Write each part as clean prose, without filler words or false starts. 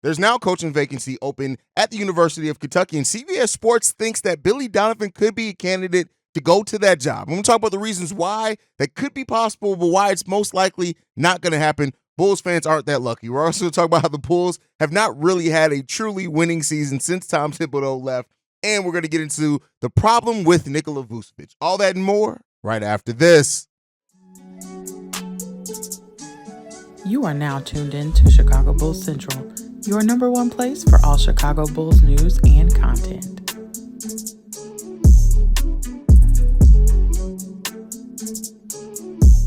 there's now a coaching vacancy open at the University of Kentucky, and CBS Sports thinks that Billy Donovan could be a candidate to go to that job. I'm going to talk about the reasons why that could be possible, but why it's most likely not going to happen. Bulls fans aren't that lucky. We're also going to talk about how the Bulls have not really had a truly winning season since Tom Thibodeau left, and we're going to get into the problem with Nikola Vucevcic. All that and more right after this. You are now tuned in to Chicago Bulls Central, your number one place for all Chicago Bulls news and content.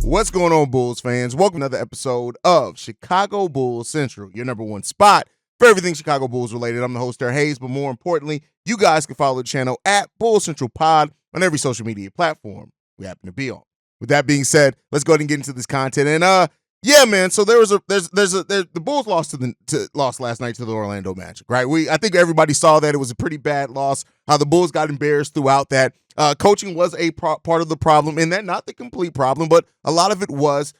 What's going on, Bulls fans? Welcome to another episode of Chicago Bulls Central, your number one spot for everything Chicago Bulls related. I'm the host, Haize, but more importantly, you guys can follow the channel at Bulls Central Pod on every social media platform we happen to be on. With that being said, let's go ahead and get into this content. And yeah, man. So the Bulls lost last night to the Orlando Magic, right? I think everybody saw that it was a pretty bad loss. How the Bulls got embarrassed throughout that. Coaching was a part of the problem, and that not the complete problem, but a lot of it was,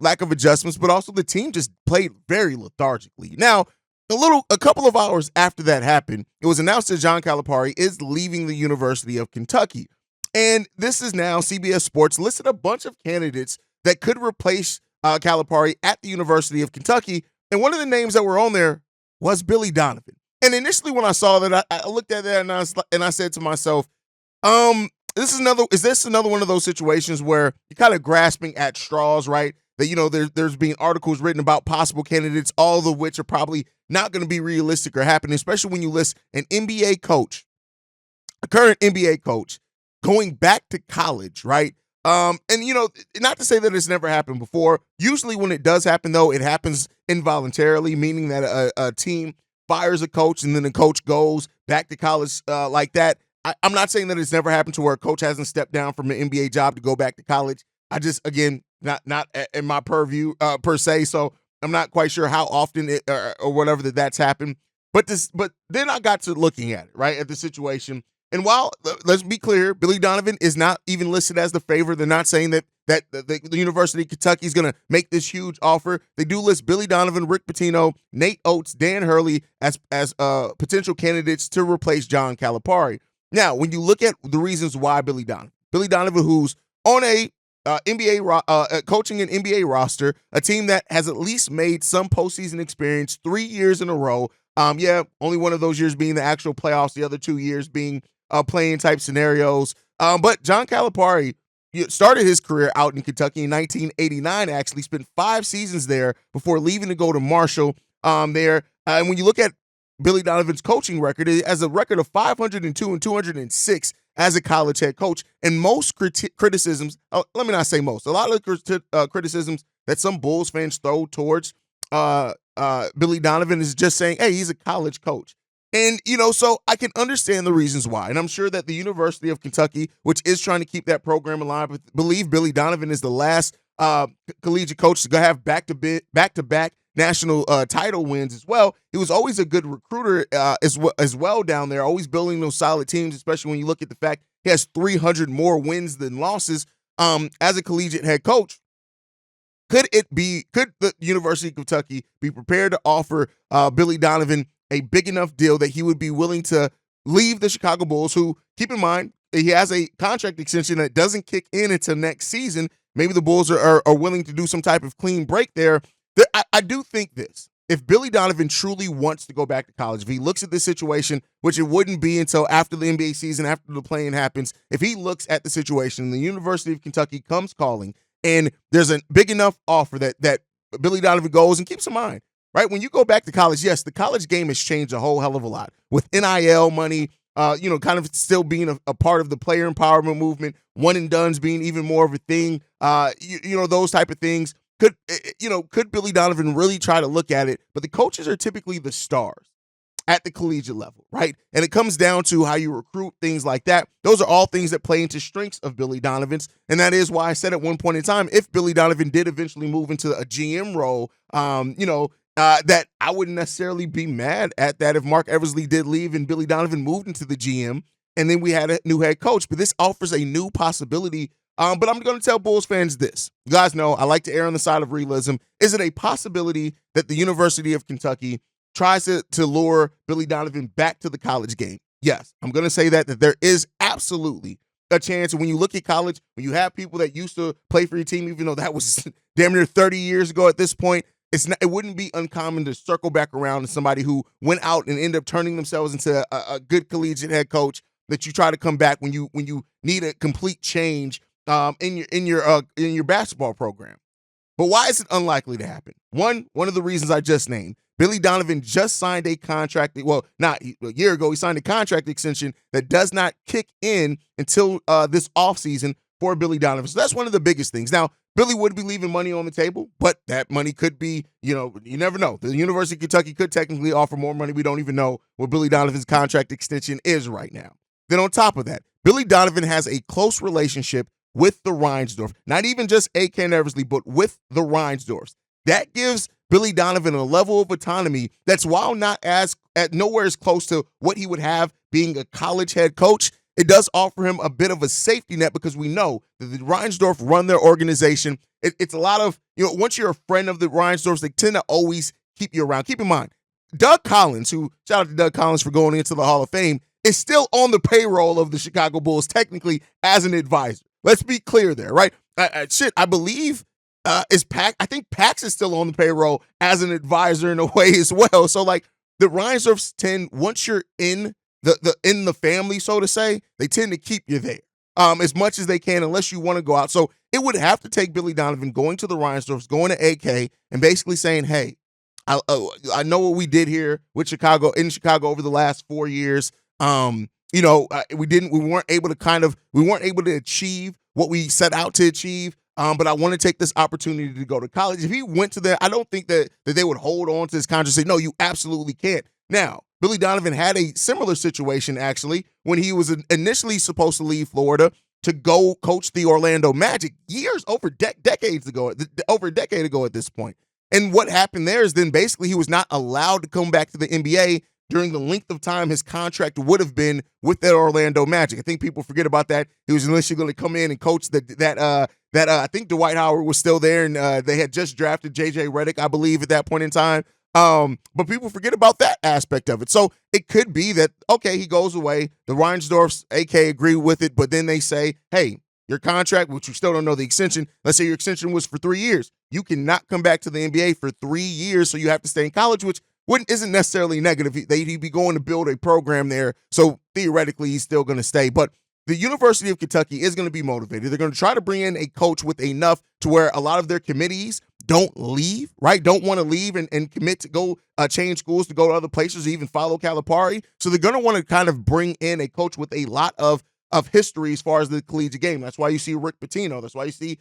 lack of adjustments. But also the team just played very lethargically. Now, a couple of hours after that happened, it was announced that John Calipari is leaving the University of Kentucky, and this is now CBS Sports listed a bunch of candidates that could replace Calipari at the University of Kentucky, and one of the names that were on there was Billy Donovan. And initially, when I saw that, I looked at that and I said to myself, is this another one of those situations where you're kind of grasping at straws, right? That there's been articles written about possible candidates, all of which are probably not going to be realistic or happening, especially when you list an NBA coach, a current NBA coach, going back to college, right? And not to say that it's never happened before. Usually when it does happen, though, it happens involuntarily, meaning that a team fires a coach and then the coach goes back to college like that. I'm not saying that it's never happened to where a coach hasn't stepped down from an NBA job to go back to college. I just, again, not in my purview per se, so I'm not quite sure how often it or whatever that's happened. But then I got to looking at it, right, at the situation. And while, let's be clear, Billy Donovan is not even listed as the favorite. They're not saying that the University of Kentucky is going to make this huge offer. They do list Billy Donovan, Rick Pitino, Nate Oates, Dan Hurley as potential candidates to replace John Calipari. Now, when you look at the reasons why Billy Donovan, who's on a coaching an NBA roster, a team that has at least made some postseason experience 3 years in a row. Only one of those years being the actual playoffs, the other 2 years being playing type scenarios. But John Calipari started his career out in Kentucky in 1989, actually spent 5 seasons there before leaving to go to Marshall there. And when you look at Billy Donovan's coaching record, it has a record of 502 and 206 as a college head coach. And most criticisms, let me not say most, a lot of criticisms that some Bulls fans throw towards Billy Donovan is just saying, hey, he's a college coach. And, so I can understand the reasons why. And I'm sure that the University of Kentucky, which is trying to keep that program alive, believe Billy Donovan is the last collegiate coach to have back-to-back national title wins as well. He was always a good recruiter as well down there, always building those solid teams, especially when you look at the fact he has 300 more wins than losses as a collegiate head coach. Could the University of Kentucky be prepared to offer Billy Donovan a big enough deal that he would be willing to leave the Chicago Bulls, who, keep in mind, he has a contract extension that doesn't kick in until next season. Maybe the Bulls are willing to do some type of clean break there. I do think this. If Billy Donovan truly wants to go back to college, if he looks at this situation, which it wouldn't be until after the NBA season, after the play-in happens, if he looks at the situation, the University of Kentucky comes calling, and there's a big enough offer that Billy Donovan goes, and keeps in mind, right, when you go back to college, yes, the college game has changed a whole hell of a lot. With NIL money, kind of still being a part of the player empowerment movement, one and dones being even more of a thing, those type of things. Could Billy Donovan really try to look at it? But the coaches are typically the stars at the collegiate level, right? And it comes down to how you recruit, things like that. Those are all things that play into strengths of Billy Donovan's. And that is why I said at one point in time, if Billy Donovan did eventually move into a GM role, that I wouldn't necessarily be mad at that if Mark Eversley did leave and Billy Donovan moved into the GM and then we had a new head coach. But this offers a new possibility. But I'm going to tell Bulls fans this. You guys know I like to err on the side of realism. Is it a possibility that the University of Kentucky tries to lure Billy Donovan back to the college game. Yes, I'm going to say that there is absolutely a chance. When you look at college, when you have people that used to play for your team, even though that was damn near 30 years ago at this point, it wouldn't be uncommon to circle back around to somebody who went out and ended up turning themselves into a good collegiate head coach, that you try to come back when you need a complete change in your basketball program. But why is it unlikely to happen? One of the reasons I just named. Billy Donovan just signed a contract. Well, not a year ago, he signed a contract extension that does not kick in until this offseason for Billy Donovan. So that's one of the biggest things. Now, Billy would be leaving money on the table, but that money could be, you never know. The University of Kentucky could technically offer more money. We don't even know what Billy Donovan's contract extension is right now. Then on top of that, Billy Donovan has a close relationship with the Reinsdorf. Not even just A.K. and Eversley, but with the Reinsdorfs. That gives Billy Donovan a level of autonomy that's, while not nowhere as close to what he would have being a college head coach, it does offer him a bit of a safety net, because we know that the Reinsdorf run their organization. It's a lot of, once you're a friend of the Reinsdorfs, they tend to always keep you around. Keep in mind, Doug Collins, shout out to Doug Collins for going into the Hall of Fame, is still on the payroll of the Chicago Bulls technically as an advisor. Let's be clear there, right? I believe is Pax. I think Pax is still on the payroll as an advisor in a way as well. So like, the Reinsdorfs tend, once you're in the family, so to say, they tend to keep you there as much as they can, unless you want to go out. So it would have to take Billy Donovan going to the Reinsdorfs, going to AK, and basically saying, hey, I know what we did here with Chicago over the last 4 years. We weren't able to achieve what we set out to achieve. But I want to take this opportunity to go to college. If he went to there, I don't think that they would hold on to his contract and say, no, you absolutely can't. Now, Billy Donovan had a similar situation, actually, when he was initially supposed to leave Florida to go coach the Orlando Magic over a decade ago at this point. And what happened there is then basically he was not allowed to come back to the NBA during the length of time his contract would have been with that Orlando Magic. I think people forget about that. He was initially going to come in and coach I think Dwight Howard was still there, and they had just drafted J.J. Redick, I believe, at that point in time. But people forget about that aspect of it. So it could be that, okay, he goes away. The Reinsdorfs, AK, agree with it, but then they say, hey, your contract, which you still don't know the extension, let's say your extension was for 3 years. You cannot come back to the NBA for 3 years, so you have to stay in college, which isn't necessarily negative. He'd be going to build a program there, so theoretically he's still going to stay. But the University of Kentucky is going to be motivated. They're going to try to bring in a coach with enough to where a lot of their committees don't leave, right? Don't want to leave and commit to go change schools, to go to other places, or even follow Calipari. So they're going to want to kind of bring in a coach with a lot of history as far as the collegiate game. That's why you see Rick Pitino. That's why you see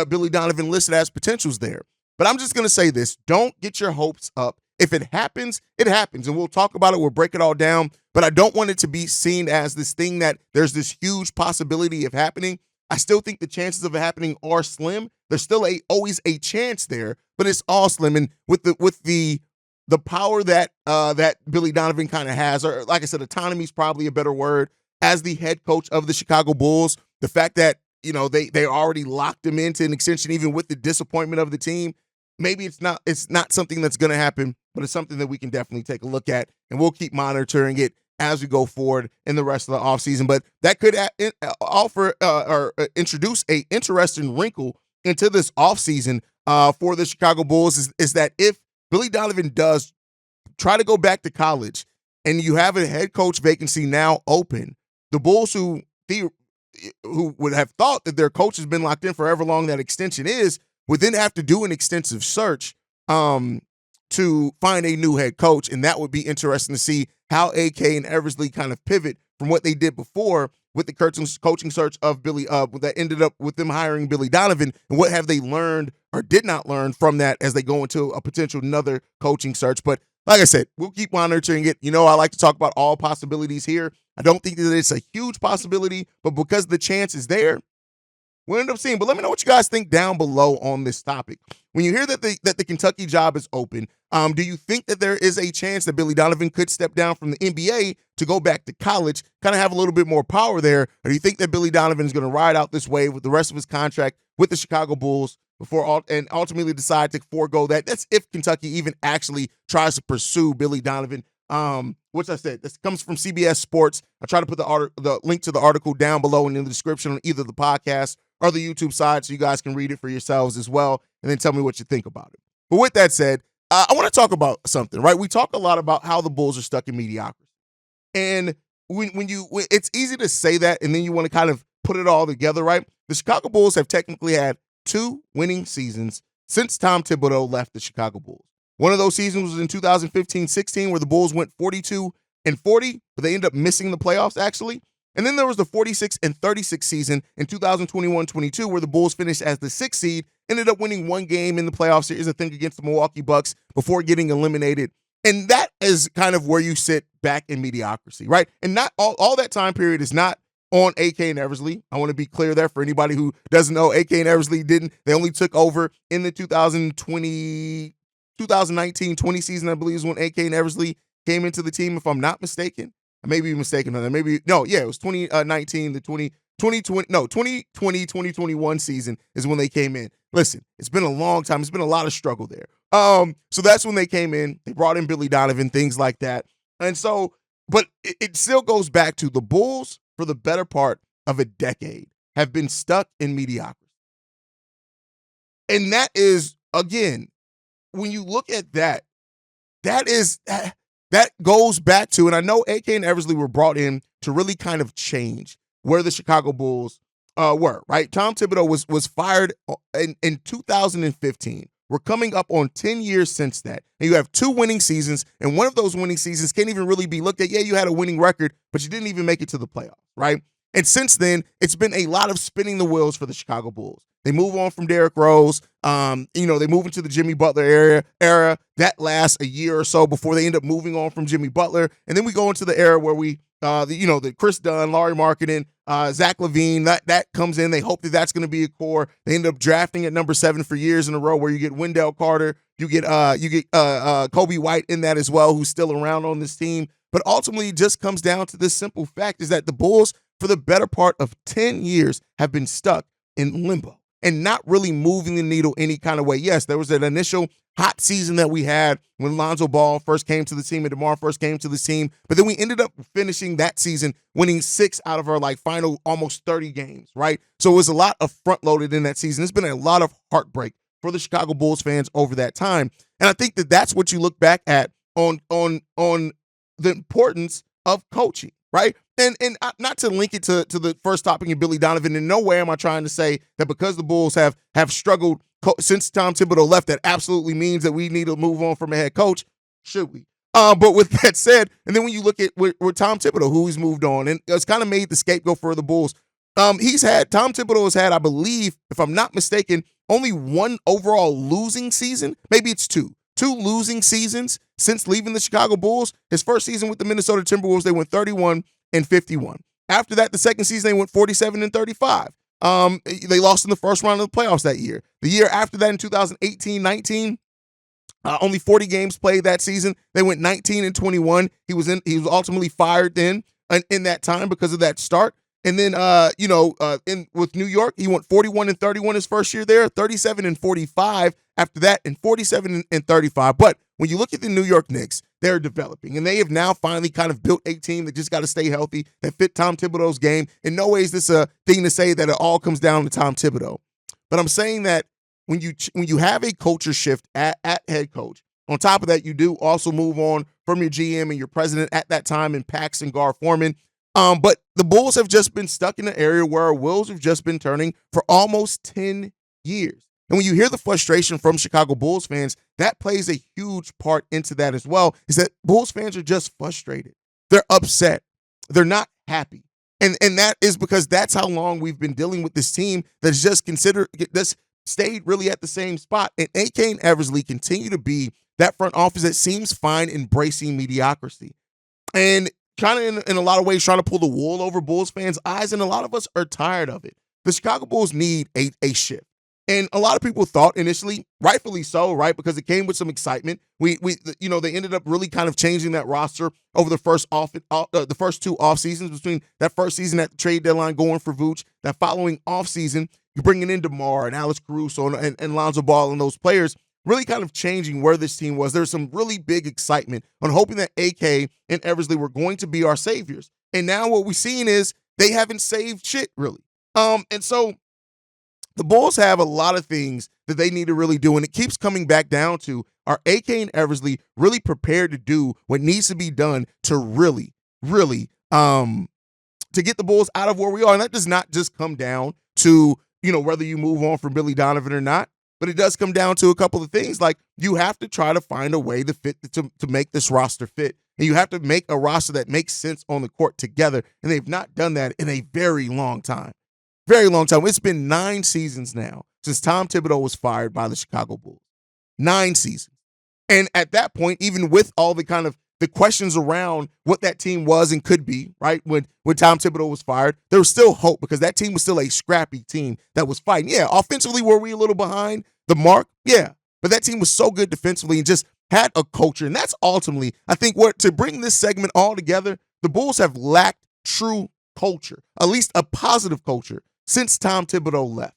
Billy Donovan listed as potentials there. But I'm just going to say this. Don't get your hopes up. If it happens, it happens. And we'll talk about it. We'll break it all down. But I don't want it to be seen as this thing that there's this huge possibility of happening. I still think the chances of it happening are slim. There's still always a chance there, but it's all slim. And with the power that Billy Donovan kind of has, or like I said, autonomy is probably a better word, as the head coach of the Chicago Bulls, the fact that, they already locked him into an extension, even with the disappointment of the team, maybe it's not something that's going to happen, but it's something that we can definitely take a look at, and we'll keep monitoring it as we go forward in the rest of the offseason. But that could offer or introduce a interesting wrinkle into this offseason for the Chicago Bulls is that if Billy Donovan does try to go back to college and you have a head coach vacancy now open, the Bulls who would have thought that their coach has been locked in for however long that extension is, would then have to do an extensive search to find a new head coach. And that would be interesting to see how AK and Eversley kind of pivot from what they did before with the coaching search of Billy, that ended up with them hiring Billy Donovan, and what have they learned or did not learn from that as they go into a potential another coaching search. But like I said, we'll keep monitoring it. I like to talk about all possibilities here. I don't think that it's a huge possibility, but because the chance is there, we'll end up seeing. But let me know what you guys think down below on this topic. When you hear that the Kentucky job is open, do you think that there is a chance that Billy Donovan could step down from the NBA to go back to college, kind of have a little bit more power there? Or do you think that Billy Donovan is going to ride out this wave with the rest of his contract with the Chicago Bulls and ultimately decide to forego that. That's if Kentucky even actually tries to pursue Billy Donovan. Which I said, this comes from CBS Sports. I try to put the link to the article down below and in the description on either the podcast or the YouTube side so you guys can read it for yourselves as well and then tell me what you think about it. But with that said, I want to talk about something, right? We talk a lot about how the Bulls are stuck in mediocrity. And when it's easy to say that and then you want to kind of put it all together, right? The Chicago Bulls have technically had 2 winning seasons since Tom Thibodeau left the Chicago Bulls. One of those seasons was in 2015-16 where the Bulls went 42-40, but they ended up missing the playoffs actually. And then there was the 46-36 season in 2021-22 where the Bulls finished as the 6th seed, ended up winning 1 game in the playoff series, I think, against the Milwaukee Bucks before getting eliminated. And that is kind of where you sit back in mediocrity, right? And not all that time period is not on AK and Eversley. I want to be clear there for anybody who doesn't know. AK and Eversley they only took over in the 2019-20 season, I believe, is when AK and Eversley came into the team, if I'm not mistaken. I may be mistaken on that. It was 2019, the 2020-2021 season is when they came in. Listen, it's been a long time. It's been a lot of struggle there. So that's when they came in. They brought in Billy Donovan, things like that. And so, but it still goes back to the Bulls for the better part of a decade have been stuck in mediocrity. And that is, again, when you look at that goes back to, and I know AK and Eversley were brought in to really kind of change where the Chicago Bulls were, right? Tom Thibodeau was fired in 2015. We're coming up on 10 years since that. And you have 2 winning seasons, and one of those winning seasons can't even really be looked at. Yeah, you had a winning record, but you didn't even make it to the playoffs, right? And since then, it's been a lot of spinning the wheels for the Chicago Bulls. They move on from Derrick Rose. They move into the Jimmy Butler era. That lasts a year or so before they end up moving on from Jimmy Butler. And then we go into the era where the Chris Dunn, Lauri Markkanen, Zach LaVine, that comes in. They hope that that's going to be a core. They end up drafting at number 7 for years in a row, where you get Wendell Carter, you get Kobe White in that as well, who's still around on this team. But ultimately, it just comes down to this simple fact is that the Bulls, for the better part of 10 years, have been stuck in limbo and not really moving the needle any kind of way. Yes, there was an initial hot season that we had when Lonzo Ball first came to the team and DeMar first came to the team. But then we ended up finishing that season winning 6 out of our final almost 30 games, right? So it was a lot of front-loaded in that season. It's been a lot of heartbreak for the Chicago Bulls fans over that time. And I think that that's what you look back at on the importance of coaching, right? And not to link it to the first topic in Billy Donovan, in no way am I trying to say that because the Bulls have struggled since Tom Thibodeau left, that absolutely means that we need to move on from a head coach. Should we? But with that said, and then when you look at with Tom Thibodeau, who he's moved on, and it's kind of made the scapegoat for the Bulls. Tom Thibodeau has had, I believe, if I'm not mistaken, only 1 overall losing season. Maybe it's 2 losing seasons since leaving the Chicago Bulls. His first season with the Minnesota Timberwolves, they went 31-51. After that, the second season, they went 47-35. They lost in the first round of the playoffs that year. The year after that, in 2018-19, only 40 games played that season. They went 19-21. He was ultimately fired then in that time because of that start. And then, with New York, he went 41-31 his first year there, 37-45 after that, and 47-35. But when you look at the New York Knicks, they're developing, and they have now finally kind of built a team that just got to stay healthy, that fit Tom Thibodeau's game. In no way is this a thing to say that it all comes down to Tom Thibodeau. But I'm saying that when you have a culture shift at head coach, on top of that, you do also move on from your GM and your president at that time in Paxson Gar-Forman. But the Bulls have just been stuck in an area where our wheels have just been turning for almost 10 years. And when you hear the frustration from Chicago Bulls fans, that plays a huge part into that as well, is that Bulls fans are just frustrated. They're upset. They're not happy. And that is because that's how long we've been dealing with this team that's stayed really at the same spot. And AK and Eversley continue to be that front office that seems fine embracing mediocrity. And kind of in a lot of ways trying to pull the wool over Bulls fans' eyes, and a lot of us are tired of it. The Chicago Bulls need a shift. And a lot of people thought initially, rightfully so, right, because it came with some excitement. They ended up really kind of changing that roster over the first 2 off seasons, between that first season at the trade deadline going for Vooch, that following off season You're bringing in DeMar and Alex Caruso and Lonzo Ball and those players, really kind of changing where this team was. There's some really big excitement on hoping that AK and Eversley were going to be our saviors. And now what we've seen is they haven't saved shit, really. And so the Bulls have a lot of things that they need to really do, and it keeps coming back down to, are AK and Eversley really prepared to do what needs to be done to really, to get the Bulls out of where we are? And that does not just come down to, whether you move on from Billy Donovan or not, but it does come down to a couple of things. Like, you have to try to find a way to make this roster fit, and you have to make a roster that makes sense on the court together, and they've not done that in a very long time. Very long time. It's been 9 seasons now since Tom Thibodeau was fired by the Chicago Bulls. 9 seasons. And at that point, even with all the kind of the questions around what that team was and could be, right, when Tom Thibodeau was fired, there was still hope because that team was still a scrappy team that was fighting. Yeah, offensively, were we a little behind the mark? Yeah. But that team was so good defensively and just had a culture. And that's ultimately, I think, what to bring this segment all together, the Bulls have lacked true culture, at least a positive culture, since Tom Thibodeau left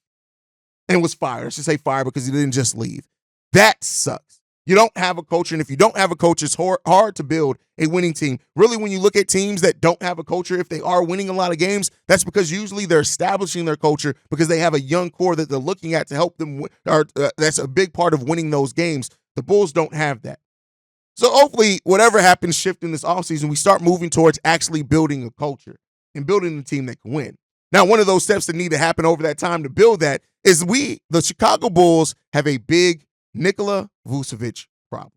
and was fired. I should say fired because he didn't just leave. That sucks. You don't have a culture, and if you don't have a culture, it's hard to build a winning team. Really, when you look at teams that don't have a culture, if they are winning a lot of games, that's because usually they're establishing their culture because they have a young core that they're looking at to help them win, or that's a big part of winning those games. The Bulls don't have that. So hopefully, whatever happens shifting this offseason, we start moving towards actually building a culture and building a team that can win. Now, one of those steps that need to happen over that time to build that is the Chicago Bulls, have a big Nikola Vucevcic problem.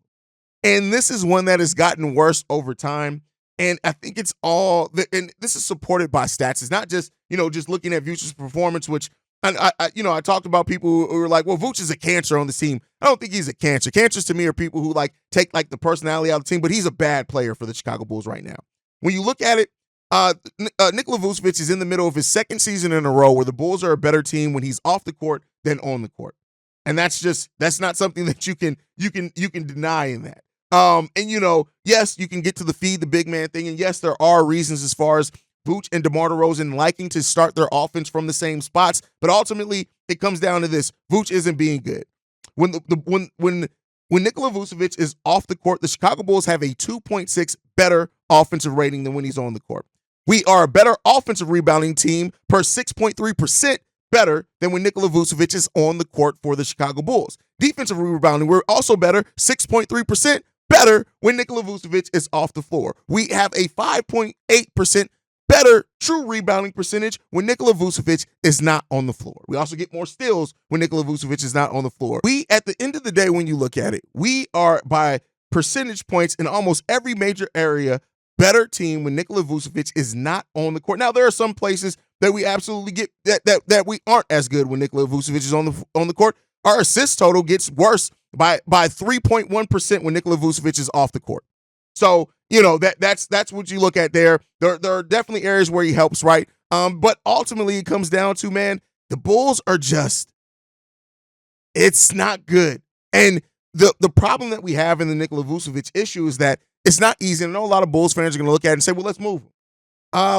And this is one that has gotten worse over time. And I think it's and this is supported by stats. It's not just, just looking at Vucevic's performance, which I talked about people who were like, well, Vooch is a cancer on the team. I don't think he's a cancer. Cancers to me are people who take the personality out of the team, but he's a bad player for the Chicago Bulls right now. When you look at it, Nikola Vucevcic is in the middle of his second season in a row where the Bulls are a better team when he's off the court than on the court. And that's not something that you can deny in that. Yes, you can get to the feed the big man thing. And yes, there are reasons as far as Vooch and DeMar DeRozan liking to start their offense from the same spots. But ultimately, it comes down to this. Vooch isn't being good. When Nikola Vucevcic is off the court, the Chicago Bulls have a 2.6 better offensive rating than when he's on the court. We are a better offensive rebounding team per 6.3% better than when Nikola Vucevcic is on the court for the Chicago Bulls. Defensive rebounding, we're also better, 6.3% better when Nikola Vucevcic is off the floor. We have a 5.8% better true rebounding percentage when Nikola Vucevcic is not on the floor. We also get more steals when Nikola Vucevcic is not on the floor. We, at the end of the day, when you look at it, we are by percentage points in almost every major area better team when Nikola Vucevcic is not on the court. Now, there are some places that we absolutely get that we aren't as good when Nikola Vucevcic is on the court. Our assist total gets worse by 3.1% when Nikola Vucevcic is off the court. So, that's what you look at there. There are definitely areas where he helps, right? But ultimately it comes down to, man, the Bulls are it's not good. And the problem that we have in the Nikola Vucevcic issue is that it's not easy. And I know a lot of Bulls fans are going to look at it and say, well, let's move him.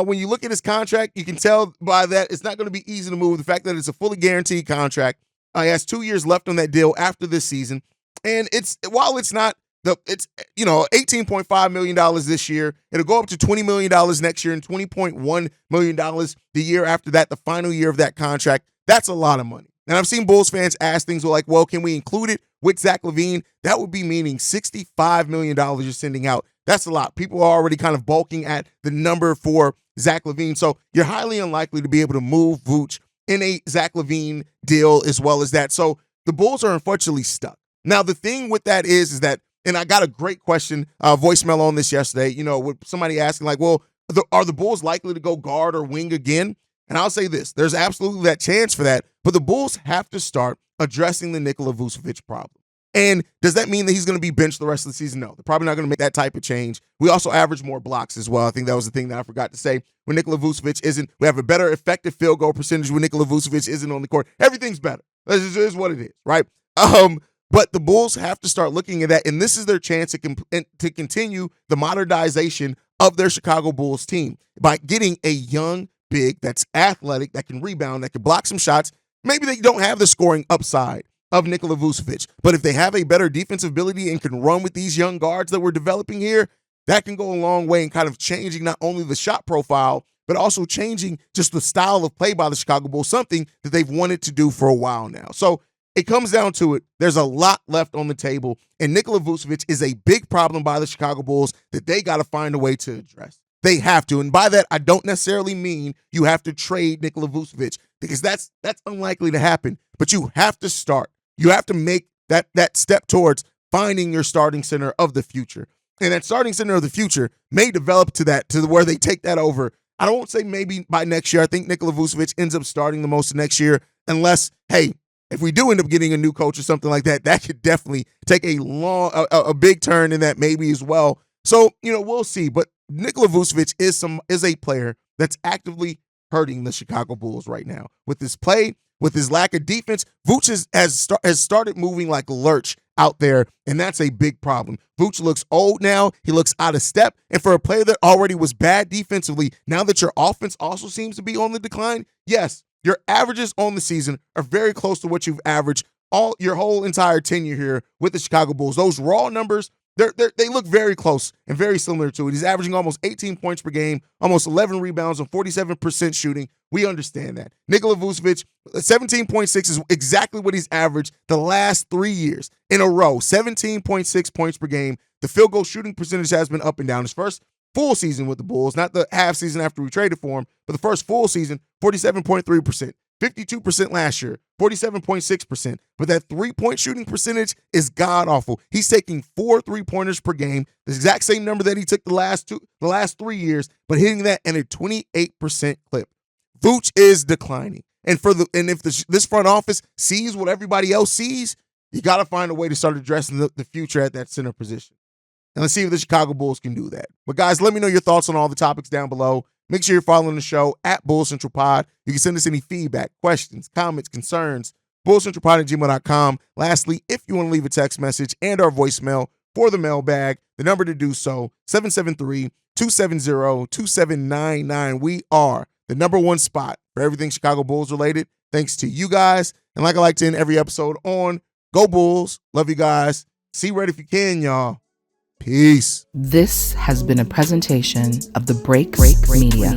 When you look at his contract, you can tell by that it's not going to be easy to move. The fact that it's a fully guaranteed contract. He has 2 years left on that deal after this season. And while it's not $18.5 million this year, it'll go up to $20 million next year and $20.1 million the year after that, the final year of that contract. That's a lot of money. And I've seen Bulls fans ask things like, well, can we include it with Zach LaVine? That would be meaning $65 million you're sending out. That's a lot. People are already kind of balking at the number for Zach LaVine. So you're highly unlikely to be able to move Vooch in a Zach LaVine deal as well as that. So the Bulls are unfortunately stuck. Now, the thing with that is that, and I got a great question, voicemail on this yesterday, with somebody asking like, well, are the Bulls likely to go guard or wing again? And I'll say this, there's absolutely that chance for that, but the Bulls have to start addressing the Nikola Vucevcic problem. And does that mean that he's going to be benched the rest of the season? No, they're probably not going to make that type of change. We also average more blocks as well. I think that was the thing that I forgot to say. When Nikola Vucevcic we have a better effective field goal percentage when Nikola Vucevcic isn't on the court. Everything's better. This is what it is, right? But the Bulls have to start looking at that, and this is their chance to continue the modernization of their Chicago Bulls team by getting a young big that's athletic, that can rebound, that can block some shots, Maybe they don't have the scoring upside of Nikola Vucevcic, but if they have a better defensive ability and can run with these young guards that we're developing here, that can go a long way in kind of changing not only the shot profile, but also changing just the style of play by the Chicago Bulls, something that they've wanted to do for a while now. So it comes down to it. There's a lot left on the table, and Nikola Vucevcic is a big problem by the Chicago Bulls that they got to find a way to address. They have to, and by that, I don't necessarily mean you have to trade Nikola Vucevcic, because that's unlikely to happen, but you have to start. You have to make that step towards finding your starting center of the future. And that starting center of the future may develop to where they take that over. I don't say maybe by next year. I think Nikola Vucevcic ends up starting the most next year, unless, hey, if we do end up getting a new coach or something like that, that could definitely take a big turn in that maybe as well. So, we'll see. But Nikola Vucevcic is a player that's actively hurting the Chicago Bulls right now. With his play, with his lack of defense, Vooch has started moving like lurch out there, and that's a big problem. Vooch looks old now. He looks out of step. And for a player that already was bad defensively, now that your offense also seems to be on the decline, yes, your averages on the season are very close to what you've averaged all your whole entire tenure here with the Chicago Bulls. Those raw numbers, they look very close and very similar to it. He's averaging almost 18 points per game, almost 11 rebounds on 47% shooting. We understand that. Nikola Vucevcic, 17.6 is exactly what he's averaged the last 3 years in a row, 17.6 points per game. The field goal shooting percentage has been up and down. His first full season with the Bulls, not the half season after we traded for him, but the first full season, 47.3%. 52% last year, 47.6%. But that three-point shooting percentage is god-awful. He's taking 4 3-pointers per game, the exact same number that he took the last 3 years, but hitting that at a 28% clip. Vooch is declining. And if this front office sees what everybody else sees, you got to find a way to start addressing the future at that center position. And let's see if the Chicago Bulls can do that. But guys, let me know your thoughts on all the topics down below. Make sure you're following the show at Bull Central Pod. You can send us any feedback, questions, comments, concerns, bullcentralpod@gmail.com. Lastly, if you want to leave a text message and our voicemail for the mailbag, the number to do so, 773-270-2799. We are the #1 spot for everything Chicago Bulls related, thanks to you guys. And like I like to end every episode on, go Bulls. Love you guys. See red if you can, y'all. Peace. This has been a presentation of the Break Media.